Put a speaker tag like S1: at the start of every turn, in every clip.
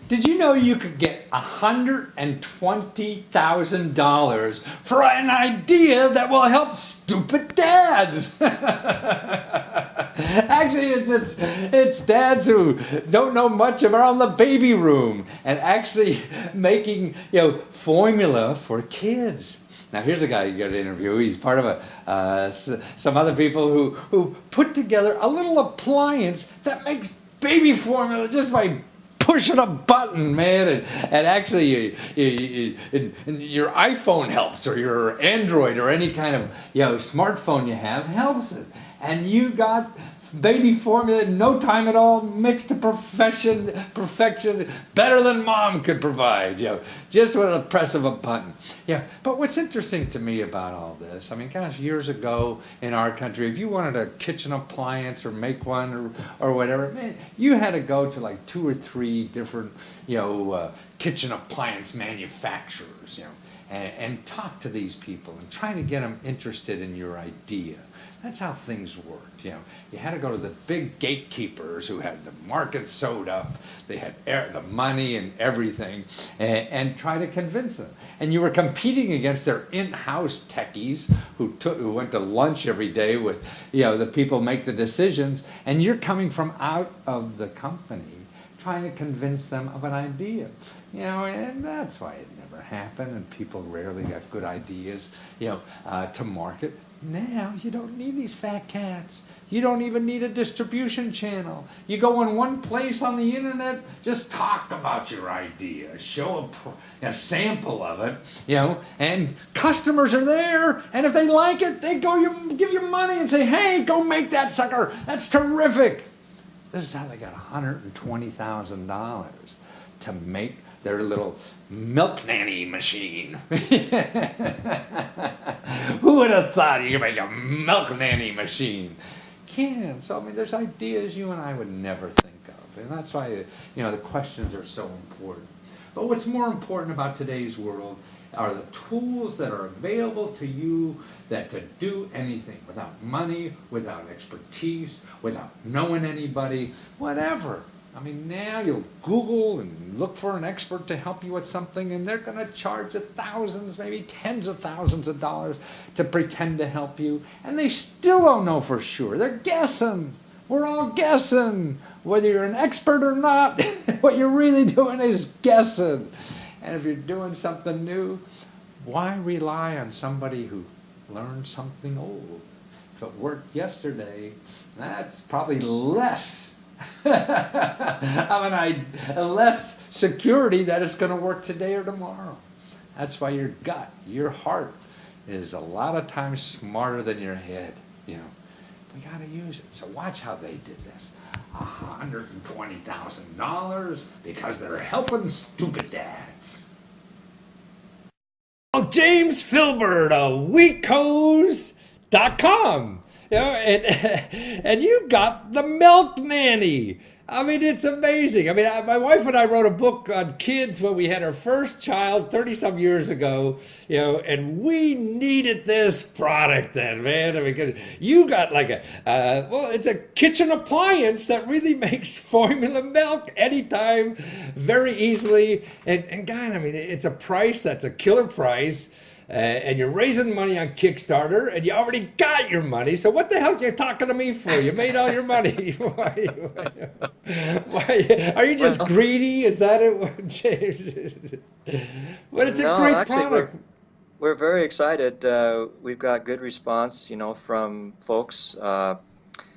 S1: Did you know you could get $120,000 for an idea that will help stupid dads? Actually, it's dads who don't know much around the baby room and actually making formula for kids. Now here's a guy you got to interview. He's part of some other people who put together a little appliance that makes baby formula just by pushing a button, man, and actually your iPhone helps, or your Android, or any kind of smartphone you have helps it, and you got baby formula in no time at all, mixed to perfection, better than mom could provide, just with a press of a button. But what's interesting to me about all this, I mean, gosh, years ago in our country, if you wanted a kitchen appliance or make one or whatever, man, you had to go to like 2 or 3 different, kitchen appliance manufacturers, and talk to these people and try to get them interested in your idea. That's how things worked. You had to go to the big gatekeepers who had the market sewed up. They had the money and everything, and try to convince them. And you were competing against their in-house techies who went to lunch every day with the people make the decisions. And you're coming from out of the company, trying to convince them of an idea. And that's why it never happened. And people rarely got good ideas, to market. Now you don't need these fat cats. You don't even need a distribution channel. You go in one place on the internet, just talk about your idea, show a sample of it, and customers are there, and if they like it, they give you money and say, hey, go make that sucker. That's terrific. This is how they got $120,000 to make their little milk nanny machine. Who would have thought you could make a milk nanny machine? Can. So, I mean, there's ideas you and I would never think of. And that's why, the questions are so important. But what's more important about today's world are the tools that are available to you that to do anything without money, without expertise, without knowing anybody, whatever. I mean, now you'll Google and look for an expert to help you with something, and they're going to charge you thousands, maybe tens of thousands of dollars to pretend to help you, and they still don't know for sure. They're guessing. We're all guessing. Whether you're an expert or not, what you're really doing is guessing. And if you're doing something new, why rely on somebody who learned something old? If it worked yesterday, that's probably less less security that it's going to work today or tomorrow. That's why your gut, your heart, is a lot of times smarter than your head. We got to use it. So watch how they did this. $120,000 because they're helping stupid dads. Well, James Filbert of WeCos.com. And you got the milk nanny. I mean, it's amazing. I mean, my wife and I wrote a book on kids when we had our first child 30-some years ago, and we needed this product then, man. I mean, because you got like it's a kitchen appliance that really makes formula milk anytime, very easily. And God, I mean, it's a price that's a killer price. And you're raising money on Kickstarter, and you already got your money. So what the hell are you talking to me for? You made all your money. Why are you just greedy? Is that it, James? But it's a great product.
S2: We're very excited. We've got good response, from folks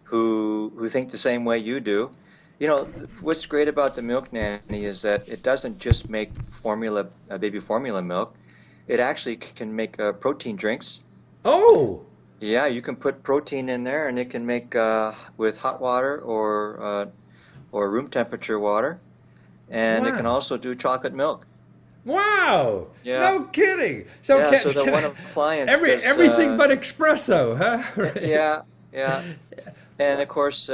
S2: who think the same way you do. What's great about the Milk Nanny is that it doesn't just make baby formula milk. It actually can make protein drinks.
S1: Oh!
S2: Yeah, you can put protein in there, and it can make with hot water or room temperature water, and it can also do chocolate milk.
S1: Wow!
S2: Yeah.
S1: No kidding.
S2: So the one appliance
S1: everything but espresso, huh? Right.
S2: Yeah. And of course,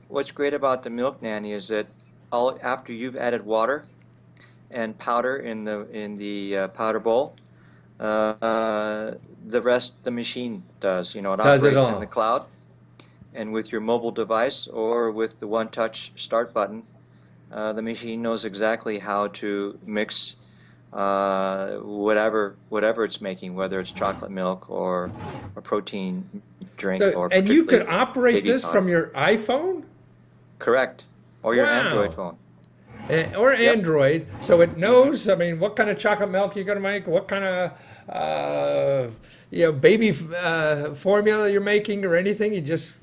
S2: what's great about the Milk Nanny is that after you've added water and powder in the powder bowl. The rest the machine does. It operates in the cloud, and with your mobile device or with the one-touch start button, the machine knows exactly how to mix whatever it's making, whether it's chocolate milk or a protein drink
S1: So,
S2: or
S1: and you could
S2: particularly
S1: operate
S2: baby
S1: this from
S2: powder.
S1: your iPhone?
S2: Correct. Or your Android
S1: Wow.
S2: phone.
S1: Or
S2: Yep.
S1: Android, so it
S2: Hmm.
S1: knows. I mean, what kind of chocolate milk you're going to make, what kind of baby formula you're making, or anything. You just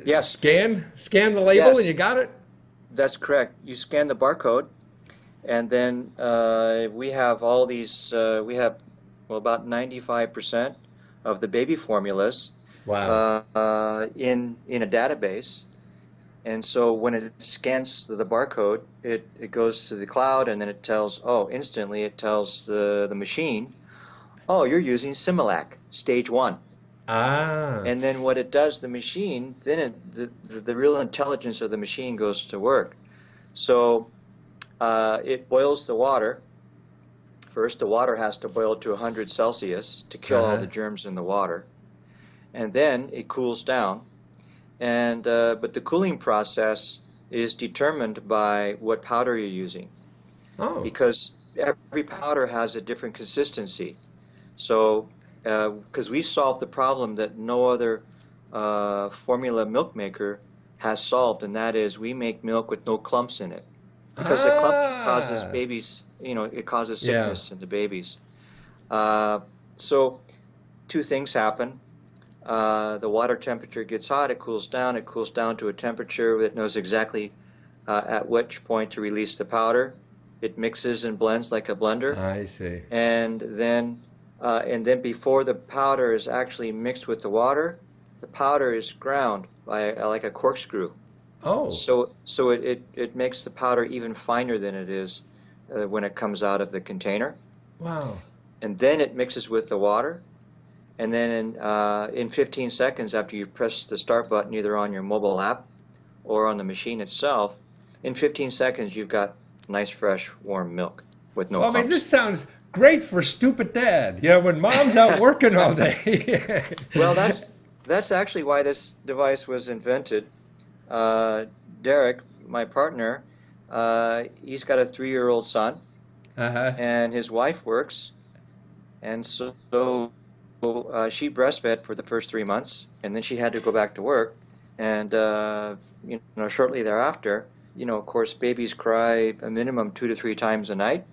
S2: Yes.
S1: scan the label, and you
S2: Yes.
S1: got it.
S2: That's correct. You scan the barcode, and then we have all these. We have well about 95% of the baby formulas
S1: Wow.
S2: in a database. And so when it scans the barcode, it goes to the cloud, and then it tells, oh, instantly it tells the machine, oh, you're using Similac, stage one.
S1: Ah.
S2: And then what it does, the machine, then the real intelligence of the machine goes to work. So it boils the water. First, the water has to boil to 100 Celsius to kill all
S1: Uh-huh.
S2: the germs in the water. And then it cools down. And but the cooling process is determined by what powder you're using,
S1: Oh.
S2: because every powder has a different consistency. So, because we solved the problem that no other formula milk maker has solved, and that is we make milk with no clumps in it, because the clumping causes
S1: Ah.
S2: babies, it causes
S1: Yeah.
S2: sickness in the babies. Uh, so, two things happen. The water temperature gets hot, it cools down. It cools down to a temperature that knows exactly at which point to release the powder. It mixes and blends like a blender,
S1: I see.
S2: and then before the powder is actually mixed with the water, the powder is ground by like a corkscrew.
S1: Oh.
S2: So it makes the powder even finer than it is when it comes out of the container,
S1: Wow.
S2: and then it mixes with the water. And then in 15 seconds after you press the start button, either on your mobile app or on the machine itself, in 15 seconds you've got nice, fresh, warm milk with no
S1: Well, I mean, this
S2: clumps.
S1: sounds great for stupid dad. When mom's out working all day.
S2: Well, that's actually why this device was invented. Uh, Derek, my partner, he's got a 3-year-old son,
S1: Uh-huh.
S2: and his wife works, and so she breastfed for the first 3 months, and then she had to go back to work. And shortly thereafter, of course, babies cry a minimum 2 to 3 times a night.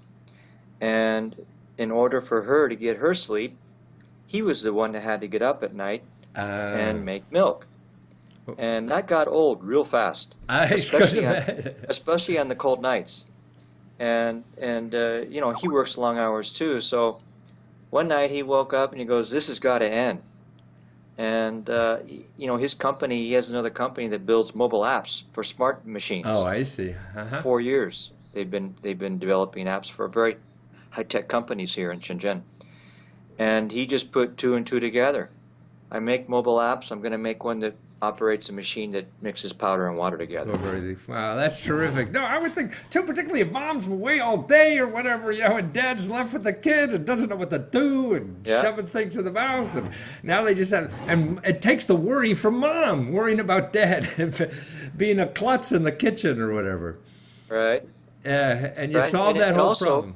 S2: And in order for her to get her sleep, he was the one that had to get up at night
S1: Uh,
S2: and make milk. And that got old real fast,
S1: I could
S2: especially on,
S1: imagine.
S2: especially on the cold nights. And he works long hours too. So one night he woke up and he goes, "This has got to end." And his company, he has another company that builds mobile apps for smart
S1: Oh,
S2: machines.
S1: I see.
S2: For
S1: Uh-huh.
S2: 4 years, they've been developing apps for very high-tech companies here in Shenzhen. And he just put two and two together. I make mobile apps. I'm going to make one that operates a machine that mixes powder and water together.
S1: Wow, that's terrific. No, I would think too, particularly if mom's away all day or whatever, and dad's left with the kid and doesn't know what to do and
S2: Yeah,
S1: shoving things in the mouth, and now they just have, and it takes the worry from mom, worrying about dad being a klutz in the kitchen or whatever.
S2: right,
S1: And you
S2: right.
S1: solve
S2: And
S1: that
S2: it
S1: whole
S2: also,
S1: problem.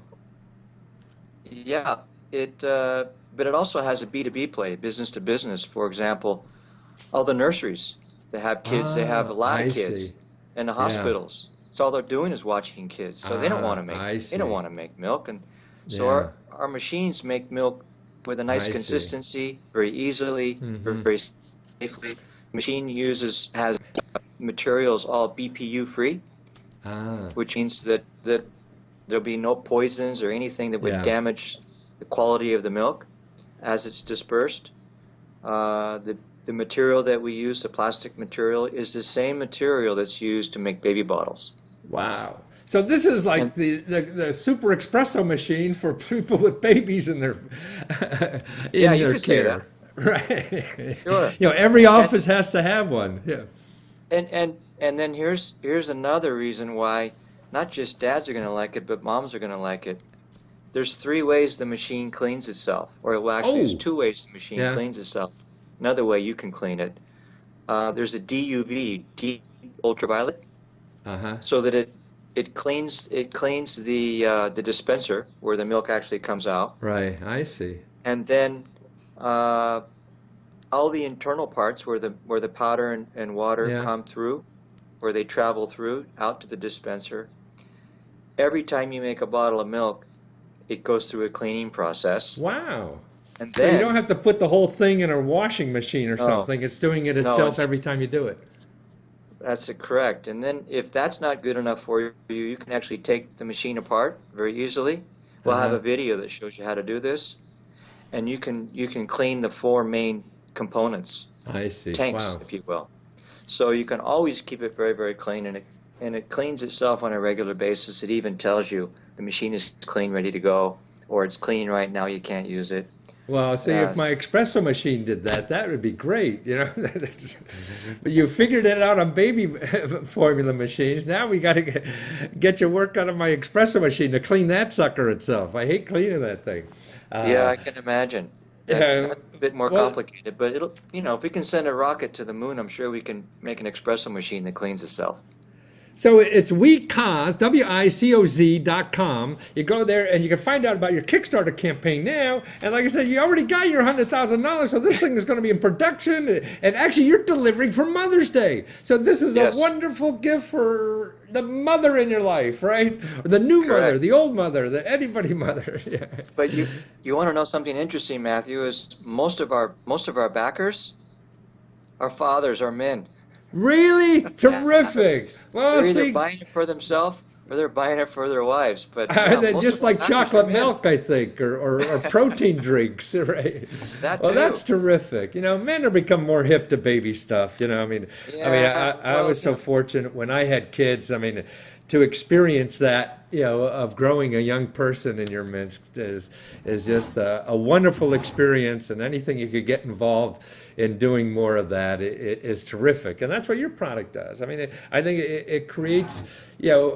S2: yeah, but it also has a B2B play, business to business. For example, all the nurseries that have kids, they have a
S1: Ah,
S2: lot of
S1: I
S2: kids,
S1: see.
S2: and the
S1: Yeah.
S2: hospitals. So all they're doing is watching kids. So they don't want to
S1: Ah,
S2: make
S1: I
S2: they don't
S1: see.
S2: want to make milk, and so
S1: Yeah,
S2: our machines make milk with a nice
S1: I see.
S2: consistency, very easily,
S1: Hmm.
S2: very safely. Machine has materials all BPU free,
S1: Ah,
S2: which means that there'll be no poisons or anything that would
S1: yeah.
S2: damage the quality of the milk as it's dispersed. The material that we use, the plastic material, is the same material that's used to make baby bottles.
S1: Wow. So this is
S2: And
S1: like the super espresso machine for people with babies in their
S2: yeah,
S1: in
S2: you
S1: their
S2: could say that.
S1: care. Right.
S2: Sure.
S1: Every
S2: And
S1: office has to have one. Yeah.
S2: and then here's another reason why not just dads are going to like it, but moms are going to like it. There's 3 ways the machine cleans itself, or well, actually, there's
S1: Oh,
S2: 2 ways the machine
S1: yeah.
S2: cleans itself. Another way you can clean it. There's a DUV, deep ultraviolet,
S1: Uh-huh.
S2: so that it cleans the dispenser where the milk actually comes out,
S1: Right. I see.
S2: and then uh, all the internal parts where the powder and water
S1: Yeah.
S2: come through, where they travel through out to the dispenser. Every time you make a bottle of milk, it goes through a cleaning process,
S1: Wow.
S2: and
S1: So you don't
S2: then
S1: have to put the whole thing in a washing machine or
S2: no,
S1: something. It's doing it
S2: no,
S1: itself every time you do it.
S2: that's correct. And then if that's not good enough for you, you can actually take the machine apart very easily. We'll have
S1: Uh-huh.
S2: a video that shows you how to do this, and you can clean the four main components,
S1: I see.
S2: tanks,
S1: Wow.
S2: if you will. So you can always keep it very, very clean, and it cleans itself on a regular basis. It even tells you the machine is clean, ready to go, or it's clean right now, you can't use it.
S1: Well, see, if
S2: Uh,
S1: my espresso machine did that, that would be great, you know. But you figured it out on baby formula machines. Now we got to get your work out of my espresso machine to clean that sucker itself. I hate cleaning that thing.
S2: yeah,
S1: Uh,
S2: I can imagine.
S1: yeah,
S2: That's a bit more
S1: well,
S2: complicated, but if we can send a rocket to the moon, I'm sure we can make an espresso machine that cleans itself.
S1: so it's WeCoz.com. You go there and you can find out about your Kickstarter campaign now. And like I said, you already got your $100,000, so this thing is going to be in production. And actually, you're delivering for Mother's Day. So this is a
S2: Yes,
S1: wonderful gift for the mother in your life, right? Or the new mother,
S2: correct.
S1: the old mother, the anybody mother. Yeah.
S2: But you want to know something interesting, Matthew, is most of our backers are fathers or men.
S1: Really
S2: Yeah,
S1: terrific. Well,
S2: they're either
S1: see,
S2: buying it for themselves or they're buying it for their wives. But yeah,
S1: they're
S2: most
S1: just
S2: of our
S1: like
S2: backers are
S1: chocolate
S2: men.
S1: milk, I think, or protein drinks, right?
S2: That
S1: Well, that's
S2: too.
S1: terrific. You know, men have become more hip to baby stuff. You know,
S2: Yeah,
S1: I
S2: well,
S1: was so fortunate when I had kids. I mean, to experience that, you know, of growing a young person in your midst is just a wonderful experience, and anything you could get involved in doing more of that is terrific, and that's what your product does. I mean, I think it creates, you know,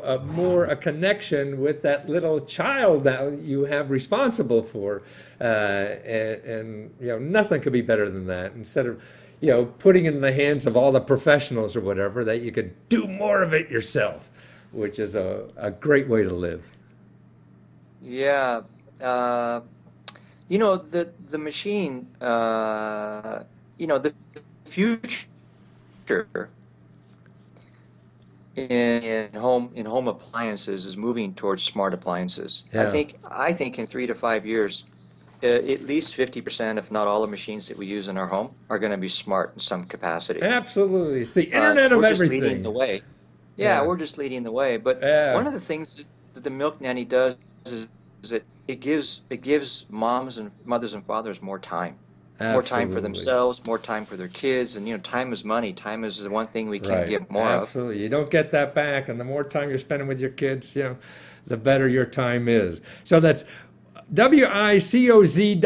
S1: a connection with that little child that you have responsible for, and you know, nothing could be better than that. Instead of, you know, putting it in the hands of all the professionals or whatever, that you could do more of it yourself, which is a great way to live.
S2: yeah. Uh, the machine. The future in home appliances is moving towards smart appliances. I
S1: Yeah,
S2: think I think in 3 to 5 years, at least 50%, if not all the machines that we use in our home are going to be smart in some capacity.
S1: absolutely. It's the internet of
S2: We're just leading the
S1: everything.
S2: way. Yeah,
S1: Yeah,
S2: we're just leading the way. But one
S1: yeah,
S2: of the things that the Milk Nanny does is that it gives moms and mothers and fathers more time for
S1: absolutely.
S2: themselves, more time for their kids, and time is money. Time is the one thing we can't
S1: Right,
S2: get more of.
S1: absolutely. You don't get that back, and the more time you're spending with your kids, you know, the better your time is. So that's WICOZ.com.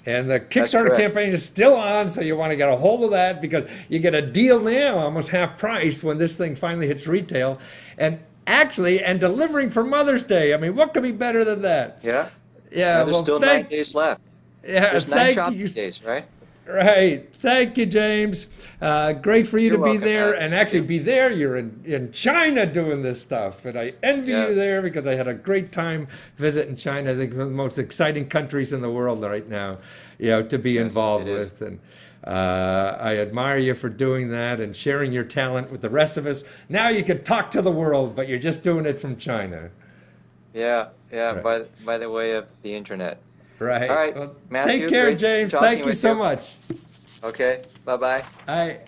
S1: And the
S2: That's
S1: Kickstarter
S2: correct.
S1: campaign is still on, so you want to get a hold of that because you get a deal now, almost half price, when this thing finally hits retail. And actually, and delivering for Mother's Day. I mean, what could be better than that?
S2: Yeah.
S1: Yeah,
S2: Yeah. There's
S1: well,
S2: still 9 days left.
S1: yeah,
S2: There's nine
S1: thank
S2: shopping
S1: you.
S2: days, right?
S1: Right. Thank you, James. Great for you to
S2: You're
S1: be
S2: welcome,
S1: there and actually
S2: Matthew.
S1: be there. You're in China doing this stuff. And I envy you
S2: Yes.
S1: there because I had a great time visiting China. I think one of the most exciting countries in the world right now, you know, to be
S2: Yes,
S1: involved
S2: it is.
S1: with. And I admire you for doing that and sharing your talent with the rest of us. Now you can talk to the world, but you're just doing it from China.
S2: Yeah. Yeah.
S1: Right.
S2: By the way of the internet. All
S1: Right.
S2: right,
S1: Well, take
S2: Matthew.
S1: care,
S2: Great
S1: James.
S2: talking
S1: Thank you
S2: with
S1: so
S2: you.
S1: much.
S2: Okay. Bye bye.
S1: Bye.